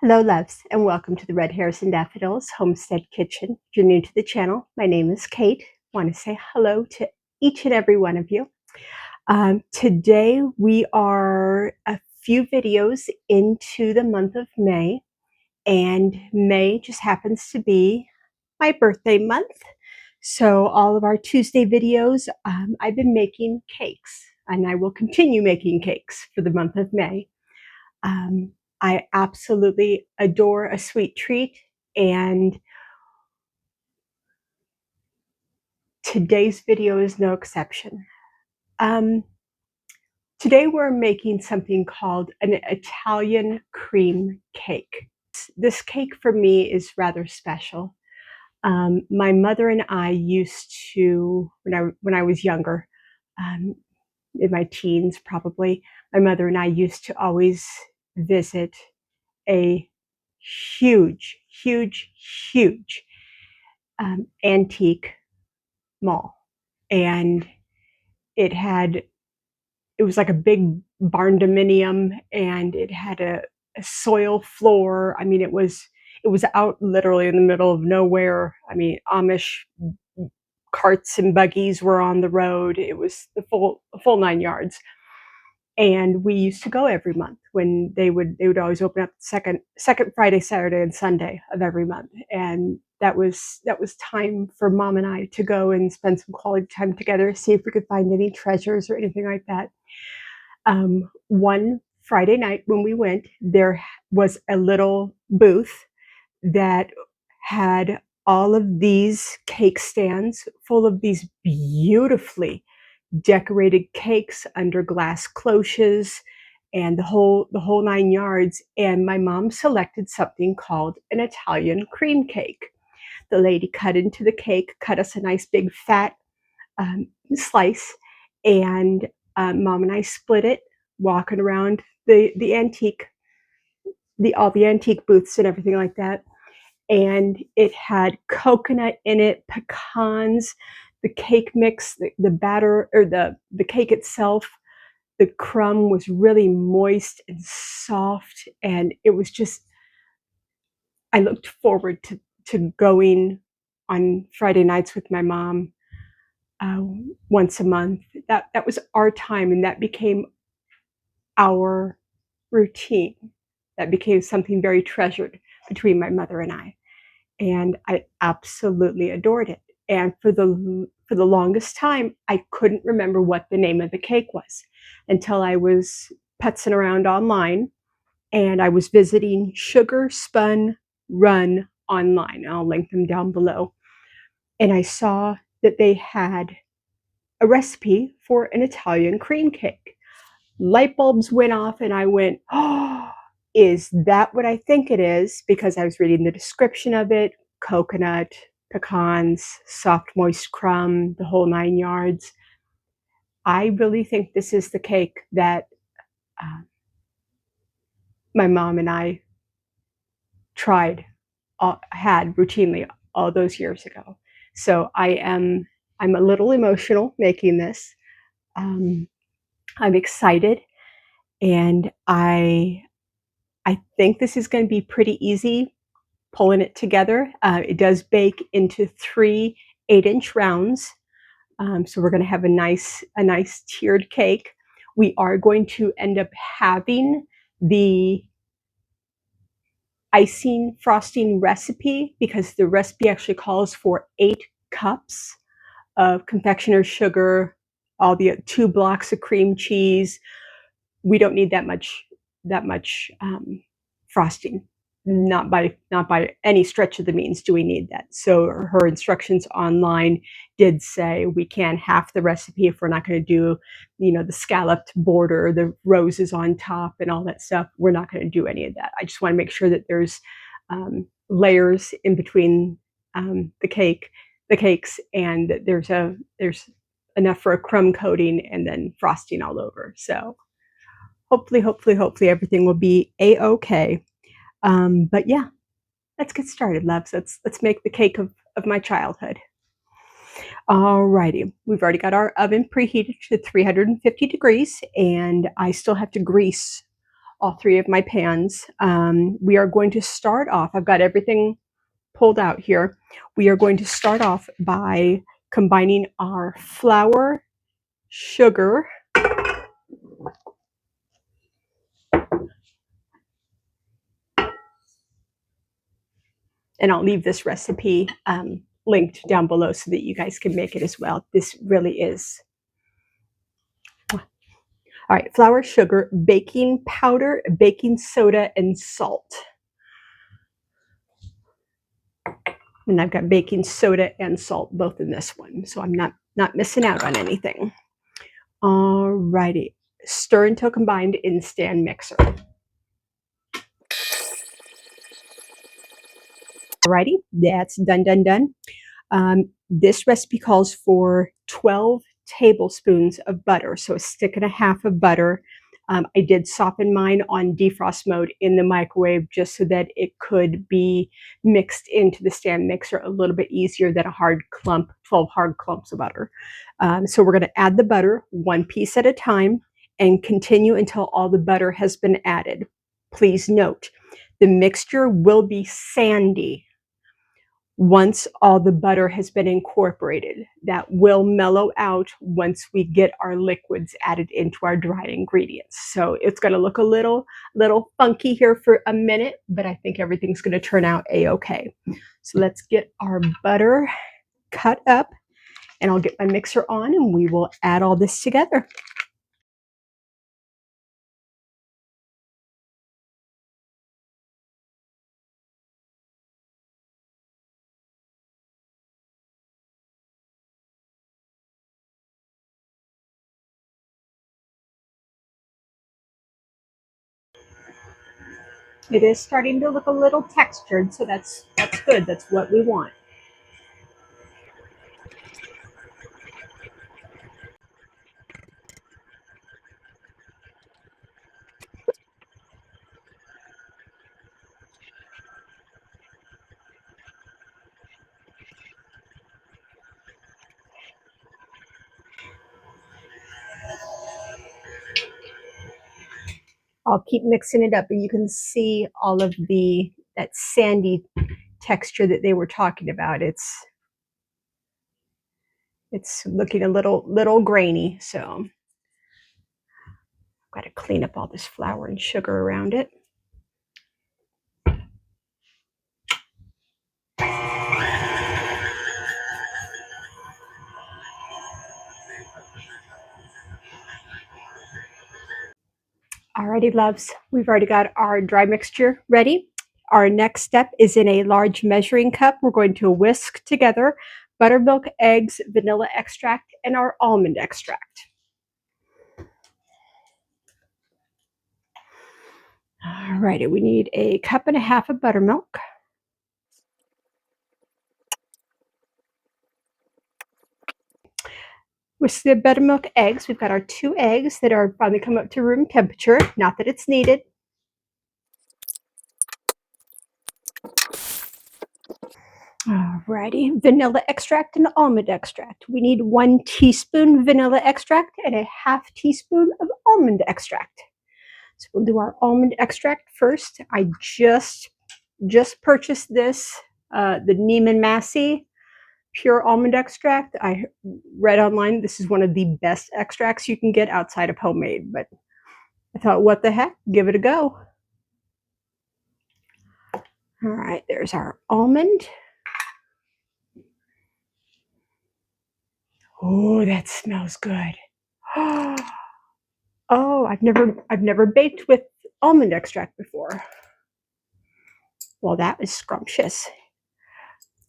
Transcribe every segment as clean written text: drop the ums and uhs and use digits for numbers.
Hello, loves, and welcome to the Red Hairs and Daffodils Homestead Kitchen. If you're new to the channel, my name is Kate. I want to say hello to each and every one of you. Today we are a few videos into the month of May, and May just happens to be my birthday month. So all of our Tuesday videos, I've been making cakes, and I will continue making cakes for the month of May. I absolutely adore a sweet treat, and today's video is no exception. Today we're making something called an Italian cream cake. This cake for me is rather special. My mother and I used to, when I was younger, in my teens probably, my mother and I used to always visit a huge, huge, huge antique mall. And it was like a big barn dominium, and it had a soil floor. I mean, it was out literally in the middle of nowhere. I mean, Amish carts and buggies were on the road. It was the full 9 yards. And we used to go every month when they would always open up second Friday, Saturday, and Sunday of every month. And that was time for Mom and I to go and spend some quality time together, see if we could find any treasures or anything like that. One Friday night when we went, there was a little booth that had all of these cake stands full of these beautifully decorated cakes under glass cloches and the whole 9 yards. And my mom selected something called an Italian cream cake. The lady cut into the cake, cut us a nice big fat slice, and Mom and I split it, walking around the antique, all the antique booths and everything like that. And it had coconut in it, pecans, the cake mix, the batter, or the cake itself. The crumb was really moist and soft, and it was just, I looked forward to going on Friday nights with my mom once a month. That was our time, and that became our routine. That became something very treasured between my mother and I. And I absolutely adored it. And for the longest time, I couldn't remember what the name of the cake was until I was putzing around online, and I was visiting Sugar Spun Run online. I'll link them down below. And I saw that they had a recipe for an Italian cream cake. Light bulbs went off, and I went, oh, is that what I think it is? Because I was reading the description of it: coconut, pecans, soft, moist crumb, the whole 9 yards. I really think this is the cake that my mom and I had routinely all those years ago. So I'm a little emotional making this. I'm excited, and I think this is going to be pretty easy pulling it together. It does bake into 3 8-inch rounds. So we're going to have a nice tiered cake. We are going to end up having the icing frosting recipe, because the recipe actually calls for 8 cups of confectioner's sugar, all the 2 blocks of cream cheese. We don't need that much frosting. Not by any stretch of the means do we need that. So her instructions online did say we can half the recipe if we're not going to do, the scalloped border, the roses on top, and all that stuff. We're not going to do any of that. I just want to make sure that there's layers in between the cakes, and that there's enough for a crumb coating and then frosting all over. So hopefully everything will be a-okay. But yeah, let's get started, loves. Let's make the cake of my childhood. Alrighty, we've already got our oven preheated to 350 degrees, and I still have to grease all three of my pans. We are going to start off, I've got everything pulled out here. We are going to start off by combining our flour, sugar, and I'll leave this recipe linked down below so that you guys can make it as well. This really is. All right, flour, sugar, baking powder, baking soda, and salt. And I've got baking soda and salt both in this one, so I'm not missing out on anything. All righty, stir until combined in stand mixer. Alrighty, that's done. This recipe calls for 12 tablespoons of butter, so a stick and a half of butter. I did soften mine on defrost mode in the microwave just so that it could be mixed into the stand mixer a little bit easier than a hard clump, 12 hard clumps of butter. So we're going to add the butter one piece at a time and continue until all the butter has been added. Please note, the mixture will be sandy once all the butter has been incorporated. That will mellow out once we get our liquids added into our dry ingredients. So it's going to look a little funky here for a minute, but I think everything's going to turn out a-okay. So let's get our butter cut up, and I'll get my mixer on and we will add all this together. It is starting to look a little textured, so that's good. That's what we want. I'll keep mixing it up, but you can see all of that sandy texture that they were talking about. It's looking a little grainy, so I've got to clean up all this flour and sugar around it. Alrighty, loves, we've already got our dry mixture ready. Our next step is in a large measuring cup. We're going to whisk together buttermilk, eggs, vanilla extract, and our almond extract. Alrighty, we need a cup and a half of buttermilk. With the buttermilk eggs, we've got our 2 eggs that are finally come up to room temperature. Not that it's needed. Alrighty, vanilla extract and almond extract. We need 1 teaspoon vanilla extract and a half teaspoon of almond extract. So we'll do our almond extract first. I just purchased this, the Neiman Massey pure almond extract. I read online this is one of the best extracts you can get outside of homemade, but I thought, what the heck, give it a go. All right, there's our almond. Oh, that smells good. Oh, I've never baked with almond extract before. Well, that was scrumptious.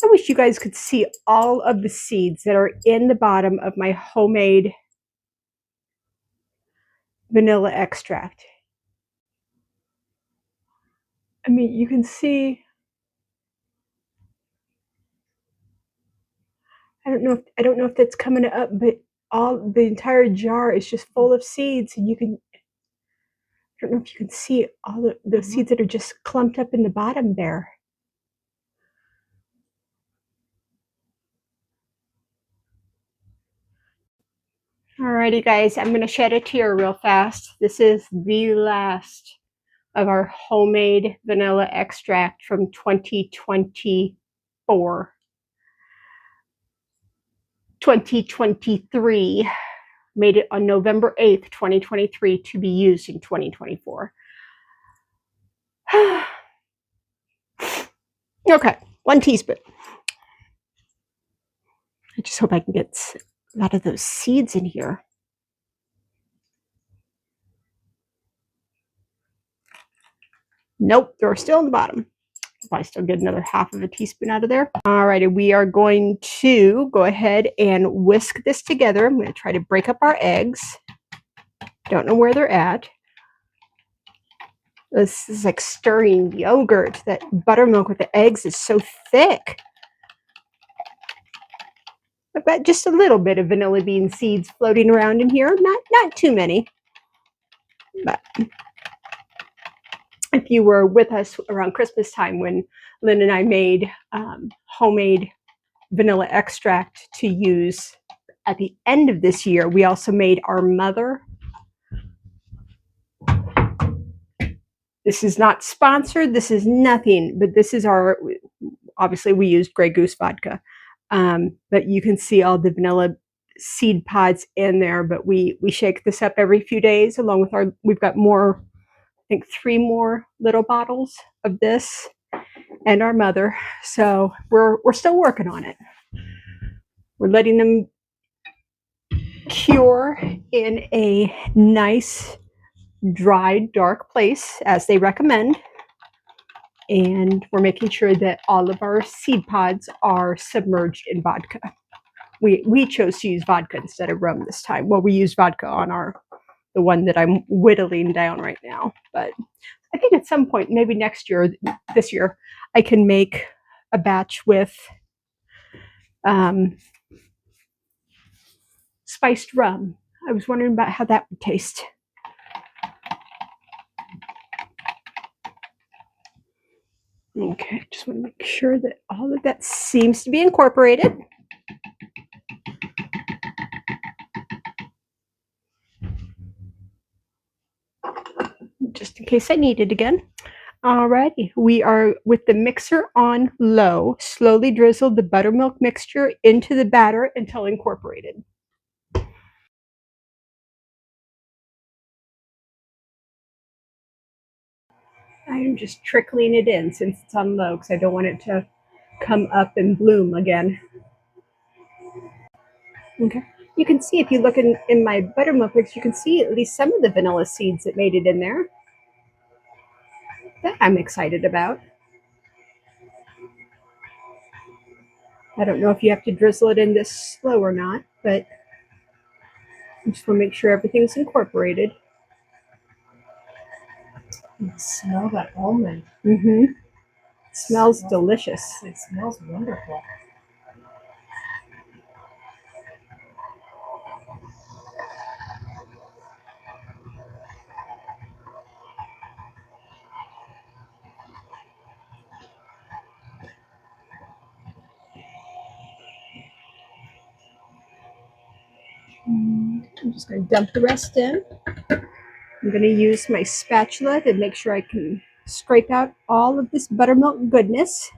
I wish you guys could see all of the seeds that are in the bottom of my homemade vanilla extract. I mean, you can see, I don't know if that's coming up, but the entire jar is just full of seeds, and I don't know if you can see all the seeds that are just clumped up in the bottom there. Alrighty, guys, I'm going to shed a tear real fast. This is the last of our homemade vanilla extract from 2024. 2023, made it on November 8th, 2023, to be used in 2024. Okay, 1 teaspoon. I just hope I can get a lot of those seeds in here. Nope, they're still in the bottom. I still get another half of a teaspoon out of there. All righty, we are going to go ahead and whisk this together. I'm going to try to break up our eggs. Don't know where they're at. This is like stirring yogurt. That buttermilk with the eggs is so thick. I've got just a little bit of vanilla bean seeds floating around in here. Not too many. But if you were with us around Christmas time when Lynn and I made homemade vanilla extract to use at the end of this year, we also made our mother. This is not sponsored. This is nothing, but this is our, obviously we used Grey Goose vodka. But you can see all the vanilla seed pods in there, but we shake this up every few days along with our, we've got more, I think 3 more little bottles of this and our mother. So we're still working on it. We're letting them cure in a nice, dry, dark place as they recommend. And we're making sure that all of our seed pods are submerged in vodka. We chose to use vodka instead of rum this time. Well, we used vodka on the one that I'm whittling down right now. But I think at some point, maybe this year, I can make a batch with spiced rum. I was wondering about how that would taste. Okay, just want to make sure that all of that seems to be incorporated. Just in case I need it again. Alrighty, we are with the mixer on low, slowly drizzle the buttermilk mixture into the batter until incorporated. I am just trickling it in since it's on low because I don't want it to come up and bloom again. Okay, you can see if you look in my buttermilk mix, you can see at least some of the vanilla seeds that made it in there. That I'm excited about. I don't know if you have to drizzle it in this slow or not, but I just want to make sure everything's incorporated. You smell that almond. Mm-hmm. Smells delicious. It smells wonderful. I'm just going to dump the rest in. I'm going to use my spatula to make sure I can scrape out all of this buttermilk goodness.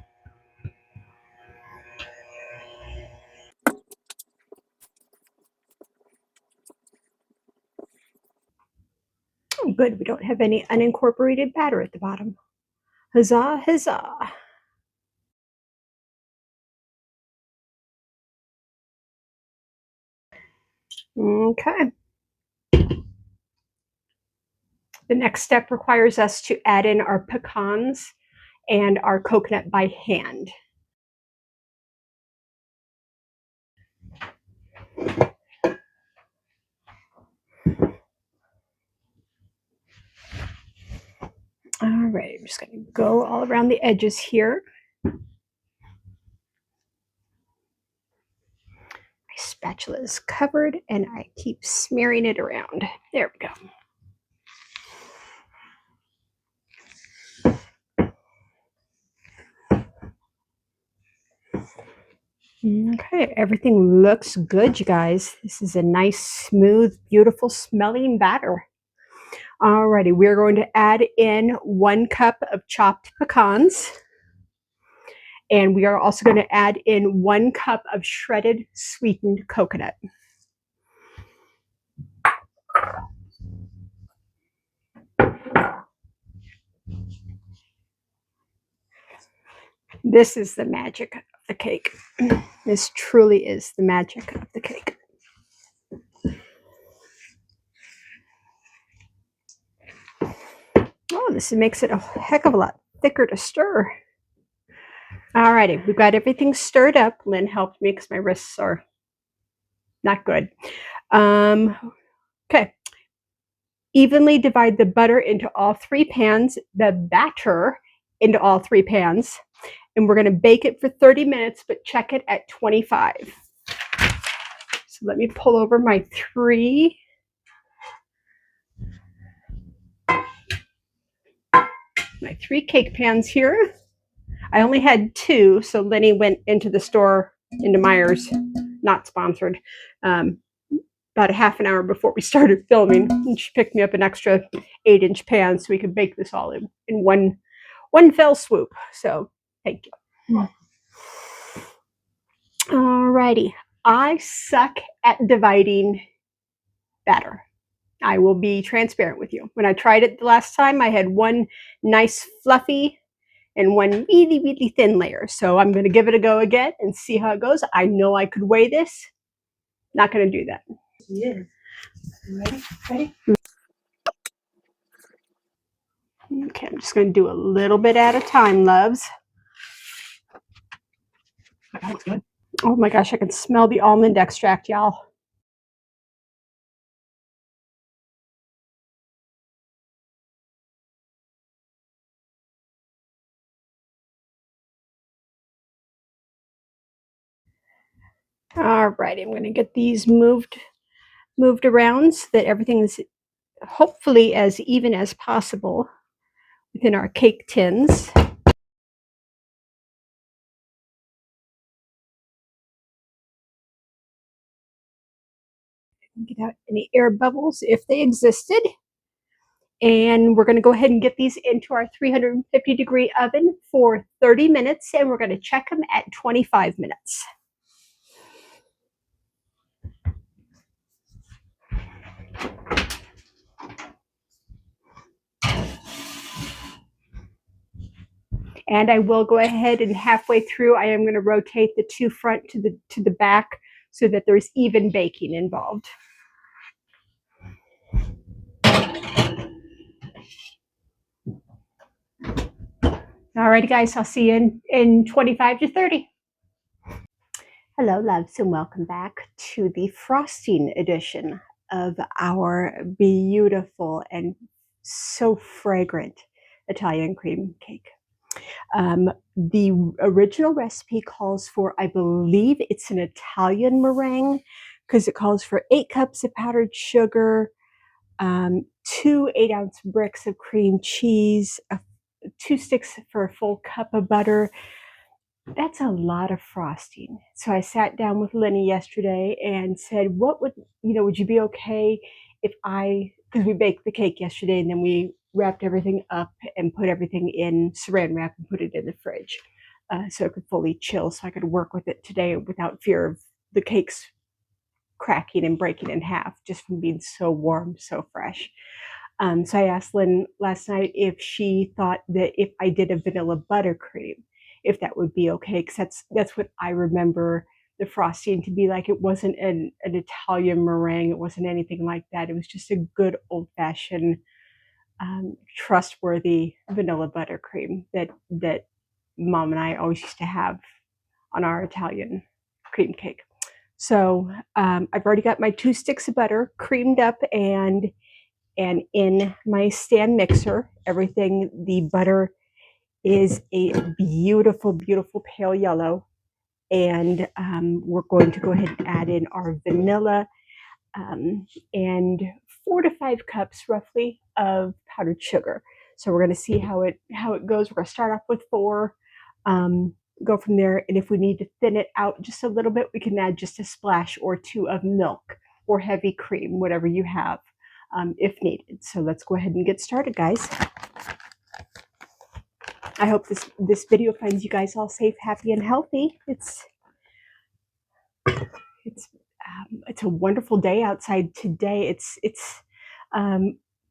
Oh, good. We don't have any unincorporated batter at the bottom. Huzzah, huzzah. Okay. The next step requires us to add in our pecans and our coconut by hand. All right, I'm just going to go all around the edges here. My spatula is covered and I keep smearing it around. There we go. Okay, everything looks good, you guys. This is a nice, smooth, beautiful smelling batter. Alrighty, we're going to add in 1 cup of chopped pecans. And we are also going to add in 1 cup of shredded sweetened coconut. This is the magic of the cake. This truly is the magic of the cake. Oh, this makes it a heck of a lot thicker to stir. Alrighty, we've got everything stirred up. Lynn helped me because my wrists are not good. Okay. Evenly divide the butter into all 3 pans, the batter into all 3 pans, and we're going to bake it for 30 minutes, but check it at 25. So let me pull over my 3 cake pans here. I only had 2, so Lenny went into the store, into Myers, not sponsored, about a half an hour before we started filming, and she picked me up an extra 8-inch pan so we could bake this all in one fell swoop. So thank you. Alrighty, I suck at dividing batter. I will be transparent with you. When I tried it the last time, I had 1 nice fluffy and 1 really, really thin layer. So I'm going to give it a go again and see how it goes. I know I could weigh this. Not going to do that. Yeah. Ready? Ready? Okay, I'm just going to do a little bit at a time, loves. That looks good. Oh my gosh, I can smell the almond extract, y'all. All right, I'm going to get these moved around so that everything is hopefully as even as possible within our cake tins. Get out any air bubbles if they existed. And we're going to go ahead and get these into our 350-degree oven for 30 minutes, and we're going to check them at 25 minutes. And I will go ahead and halfway through, I am going to rotate the 2 front to the back so that there's even baking involved. Alrighty, guys, I'll see you in 25 to 30. Hello, loves, and welcome back to the frosting edition of our beautiful and so fragrant Italian cream cake. The original recipe calls for, I believe it's an Italian meringue, because it calls for 8 cups of powdered sugar, 2 8-ounce bricks of cream cheese, 2 sticks for a full cup of butter. That's a lot of frosting. So I sat down with Lenny yesterday and said, what would you be okay if because we baked the cake yesterday and then we wrapped everything up and put everything in saran wrap and put it in the fridge so it could fully chill so I could work with it today without fear of the cakes cracking and breaking in half just from being so warm, so fresh. So I asked Lynn last night if she thought that if I did a vanilla buttercream, if that would be okay, because that's what I remember the frosting to be like. It wasn't an Italian meringue. It wasn't anything like that. It was just a good old-fashioned, trustworthy vanilla buttercream that Mom and I always used to have on our Italian cream cake. So I've already got my 2 sticks of butter creamed up and in my stand mixer. Everything, the butter is a beautiful, beautiful pale yellow. And we're going to go ahead and add in our vanilla and 4 to 5 cups roughly of powdered sugar. So we're going to see how it goes. We're going to start off with 4, go from there. And if we need to thin it out just a little bit, we can add just a splash or 2 of milk or heavy cream, whatever you have. if needed. So let's go ahead and get started, guys. I hope this video finds you guys all safe, happy, and healthy. It's a wonderful day outside today. It's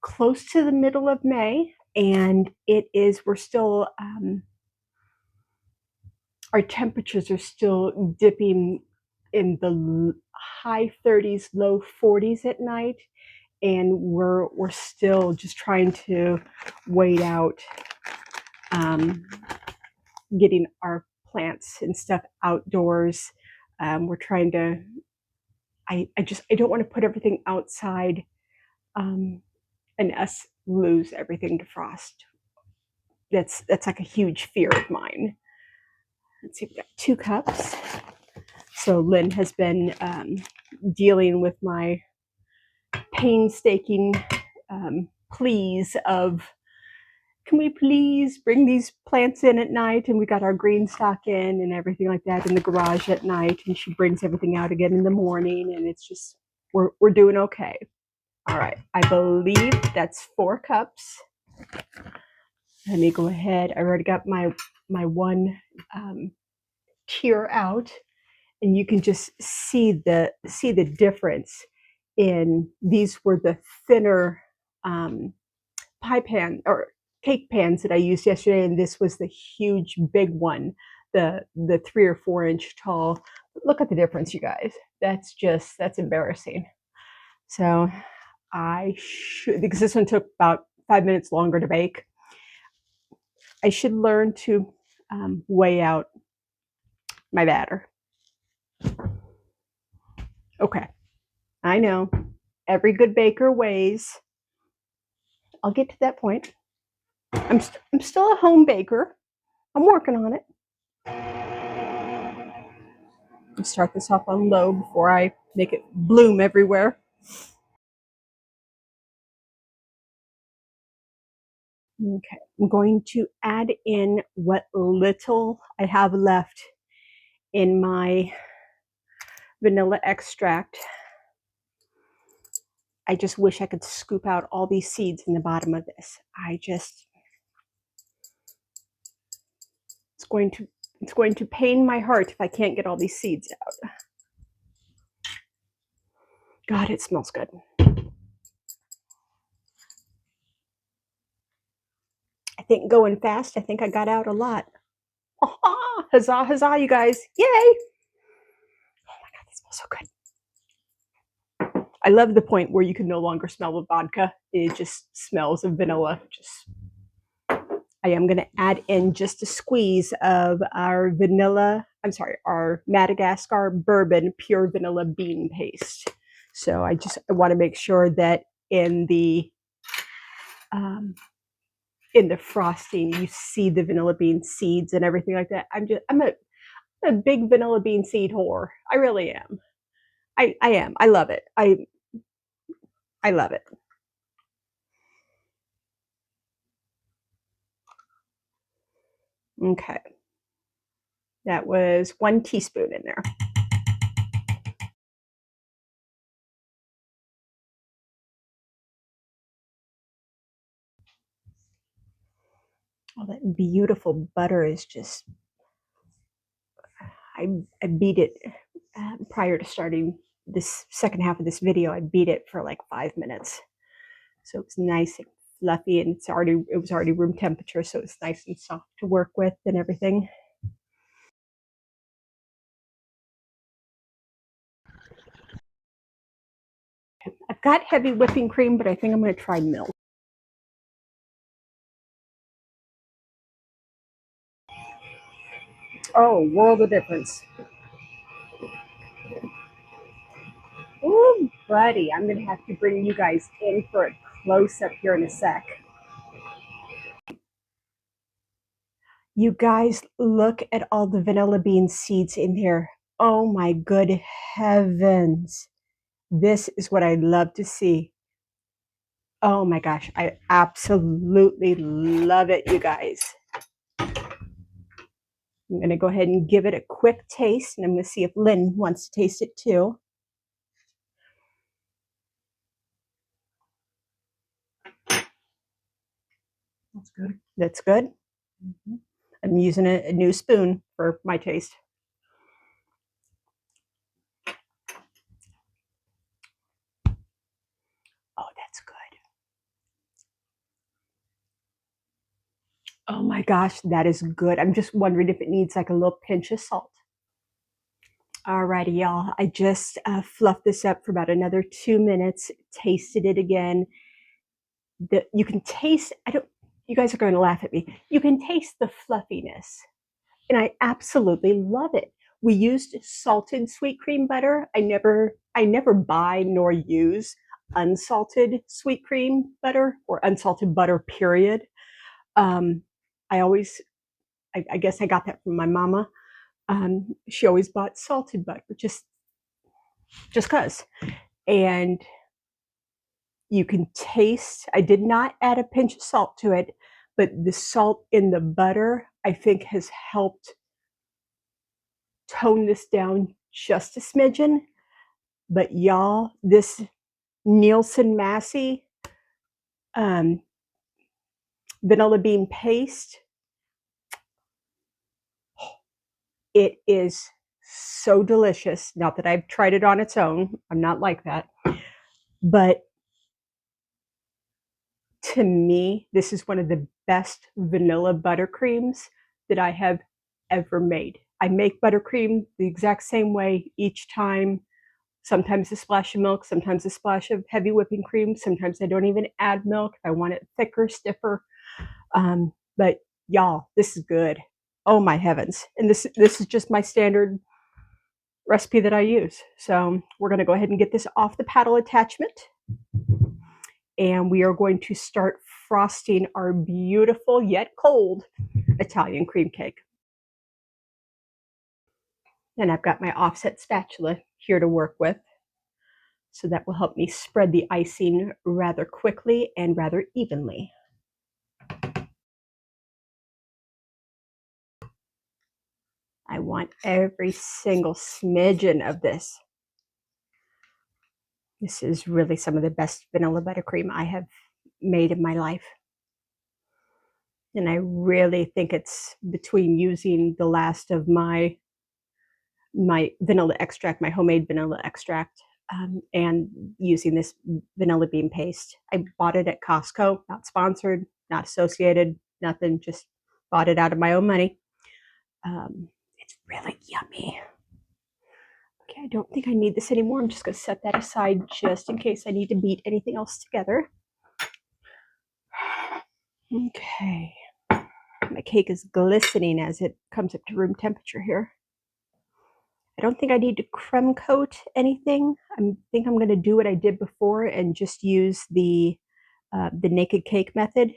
close to the middle of May, and we're still our temperatures are still dipping in the high 30s, low 40s at night, and we're still just trying to wait out getting our plants and stuff outdoors. We're trying to. I don't want to put everything outside and us lose everything to frost. That's like a huge fear of mine. Let's see, we've got 2 cups. So Lynn has been dealing with my painstaking pleas of, can we please bring these plants in at night? And we got our green stock in and everything like that in the garage at night. And she brings everything out again in the morning. And it's just, we're doing okay. All right, I believe that's 4 cups. Let me go ahead. I already got my one tier out, and you can just see the difference in these were the thinner pie pan or cake pans that I used yesterday, and this was the huge big one, the 3 or 4 inch tall. Look at the difference, you guys. That's embarrassing. So I should, because this one took about 5 minutes longer to bake, I should learn to weigh out my batter. Okay, I know every good baker weighs. I'll get to that point. I'm still a home baker. I'm working on it. I'll start this off on low before I make it bloom everywhere. Okay, I'm going to add in what little I have left in my vanilla extract. I just wish I could scoop out all these seeds in the bottom of this. It's going to pain my heart if I can't get all these seeds out. God, it smells good. I think going fast, I think I got out a lot. Huzzah, huzzah, you guys. Yay! Oh my God, this smells so good. I love the point where you can no longer smell the vodka. It just smells of vanilla. I am going to add in just a squeeze of our our Madagascar bourbon pure vanilla bean paste. So I want to make sure that in the frosting, you see the vanilla bean seeds and everything like that. I'm a big vanilla bean seed whore. I really am. I am. I love it. I love it. Okay. That was 1 teaspoon in there. Oh, that beautiful butter is just, I beat it prior to starting this second half of this video. I beat it for like 5 minutes. So it's nice and fluffy, and it was already room temperature, so it's nice and soft to work with and everything. I've got heavy whipping cream, but I think I'm going to try milk. Oh, world of difference. Ooh, buddy, I'm going to have to bring you guys in for a close-up here in a sec. You guys, look at all the vanilla bean seeds in here. Oh my good heavens. This is what I love to see. Oh my gosh, I absolutely love it, you guys. I'm going to go ahead and give it a quick taste, and I'm going to see if Lynn wants to taste it too. That's good. That's good. Mm-hmm. I'm using a new spoon for my taste. Oh, that's good. Oh my gosh, that is good. I'm just wondering if it needs like a little pinch of salt. Alrighty, y'all. I just fluffed this up for about another 2 minutes, tasted it again. You can taste, I don't, you guys are going to laugh at me. You can taste the fluffiness, and I absolutely love it. We used salted sweet cream butter. I never buy nor use unsalted sweet cream butter or unsalted butter, period. Um, I always, I guess I got that from my mama. She always bought salted butter, just cause. And you can taste, I did not add a pinch of salt to it, but the salt in the butter, I think, has helped tone this down just a smidgen. But y'all, this Nielsen Massey um, vanilla bean paste, it is so delicious. Not that I've tried it on its own, I'm not like that. But to me, this is one of the best vanilla buttercreams that I have ever made. I make buttercream the exact same way each time. Sometimes a splash of milk, sometimes a splash of heavy whipping cream. Sometimes I don't even add milk if I want it thicker, stiffer. But y'all, this is good. Oh my heavens. And this is just my standard recipe that I use. So we're going to go ahead and get this off the paddle attachment. And we are going to start frosting our beautiful yet cold Italian cream cake. And I've got my offset spatula here to work with. So that will help me spread the icing rather quickly and rather evenly. I want every single smidgen of this. This is really some of the best vanilla buttercream I have made in my life. And I really think it's between using the last of my vanilla extract, my homemade vanilla extract, and using this vanilla bean paste. I bought it at Costco, not sponsored, not associated, nothing, just bought it out of my own money. It's really yummy. Okay, I don't think I need this anymore. I'm just going to set that aside just in case I need to beat anything else together. Okay. My cake is glistening as it comes up to room temperature here. I don't think I need to creme coat anything. I think I'm going to do what I did before and just use the naked cake method.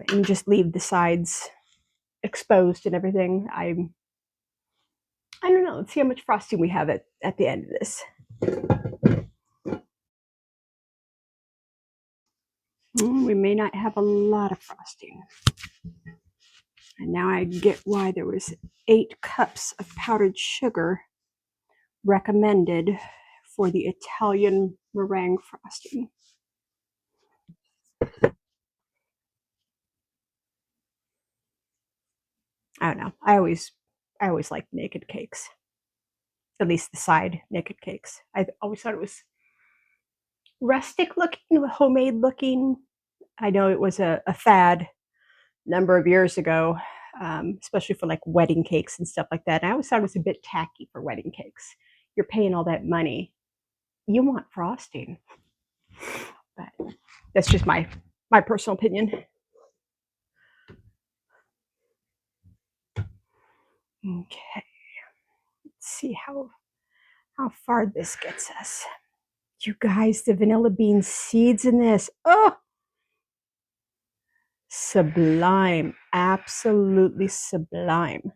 And just leave the sides exposed and everything. I don't know. Let's see how much frosting we have at the end of this. We may not have a lot of frosting. And now I get why there was 8 cups of powdered sugar recommended for the Italian meringue frosting. I don't know. I always liked naked cakes. At least the side naked cakes. I always thought it was rustic looking, homemade looking. I know it was a fad a number of years ago, especially for like wedding cakes and stuff like that. And I always thought it was a bit tacky for wedding cakes. You're paying all that money. You want frosting. But that's just my personal opinion. Okay. Let's see how far this gets us. You guys, the vanilla bean seeds in this. Oh, sublime. Absolutely sublime.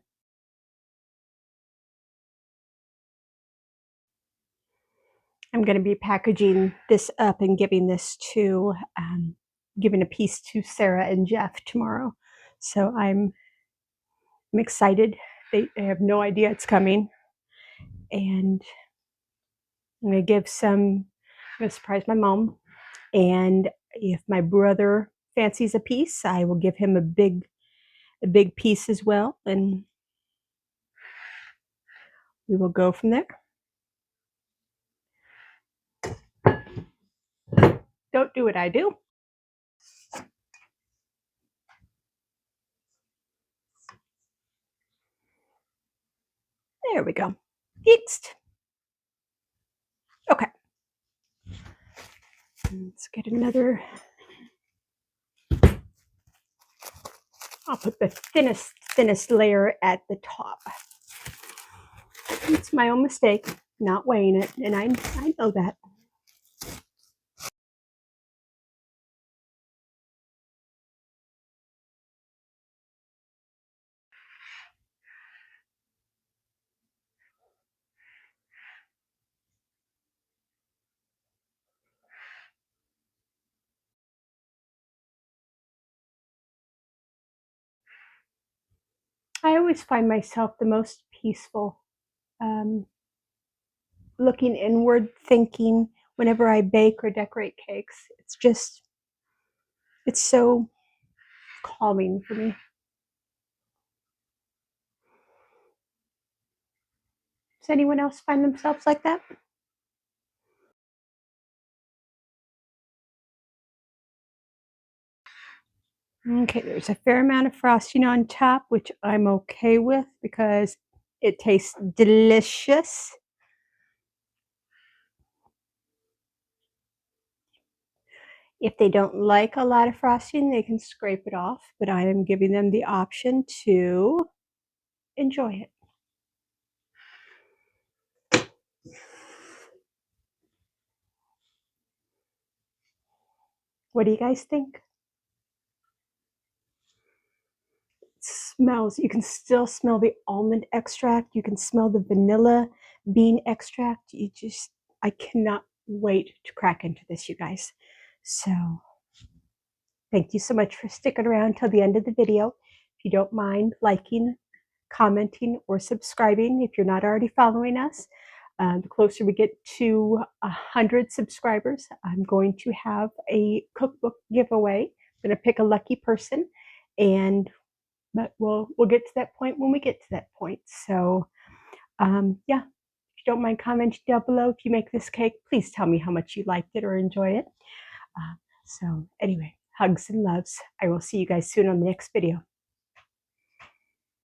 I'm going to be packaging this up and giving this to, giving a piece to Sarah and Jeff tomorrow. So I'm excited. They have no idea it's coming. And I'm going to give some, I'm going to surprise my mom. And If my brother fancies a piece, I will give him a big piece as well, and we will go from there. Don't do what I do. There we go. Fixed. Okay. Let's get another. I'll put the thinnest layer at the top. It's my own mistake, not weighing it, and I know that. I always find myself the most peaceful, looking inward, thinking whenever I bake or decorate cakes. It's so calming for me. Does anyone else find themselves like that? Okay, there's a fair amount of frosting on top, which I'm okay with because it tastes delicious. If they don't like a lot of frosting, they can scrape it off, but I am giving them the option to enjoy it. What do you guys think? Smells. You can still smell the almond extract. You can smell the vanilla bean extract. I cannot wait to crack into this, you guys. So thank you so much for sticking around till the end of the video. If you don't mind liking, commenting, or subscribing, if you're not already following us, the closer we get to 100 subscribers, I'm going to have a cookbook giveaway. I'm going to pick a lucky person, but we'll get to that point when we get to that point. So yeah, if you don't mind commenting down below, if you make this cake, please tell me how much you liked it or enjoy it. So anyway, hugs and loves. I will see you guys soon on the next video.